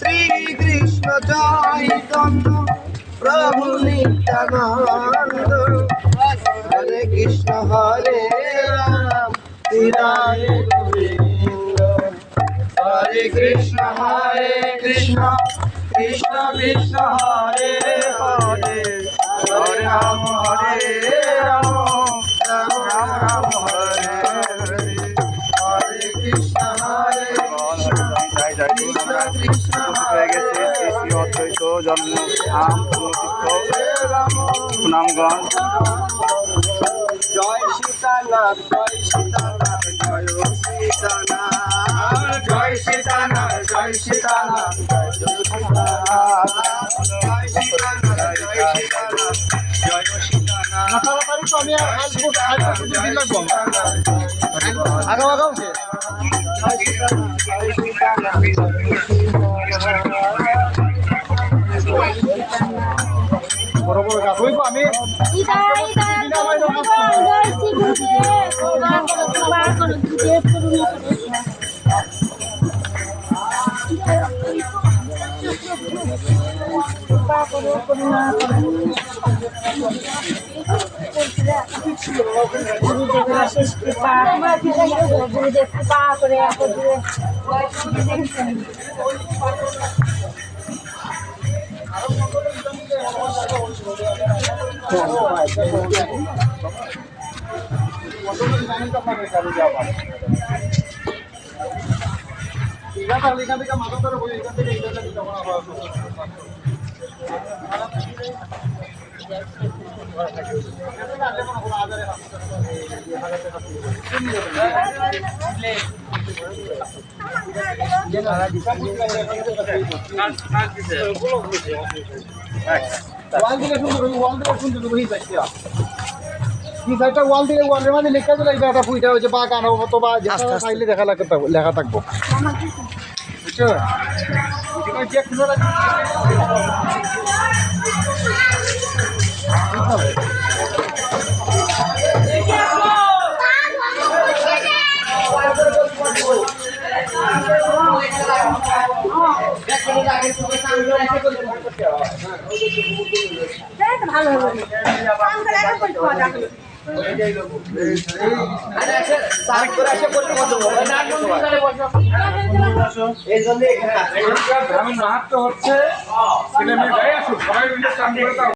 শ্রীকৃষ্ণ চৈতন্য প্রভু নিত্যানন্দ হরে কৃষ্ণ হরে রাম হরে গোবিন্দ হরে কৃষ্ণ কৃষ্ণ কৃষ্ণ হরে হরে হরে রাম রাম রাম হরে হরে হরে কৃষ্ণ কৃষ্ণ হয়ে গেছে শ্রী অদ্বৈত জন্মধাম সুনামগঞ্জ। জয় সীতানাথ জয় সীতানাথ জয় সীতানাথ জয় সীতানাথ জয় সীতানাথ জয় সীতানাথ জয় সীতানাথ জয় সীতানাথ জয় সীতানাথ আমি আগাও বড় বড় গাছ হইব আমি গুরুদেব কৃপা করে ওয়াল থেকে ওয়ালের মানে লেখা দিলে এটা ফুইটা হয়েছে বা গান মতো বা চাইলে লেখা থাকবো বুঝছো ভালো গ্রামীণ মাহাত্ম হচ্ছে ছেলে মেয়ে গায়ে আসুক সবাই মিলে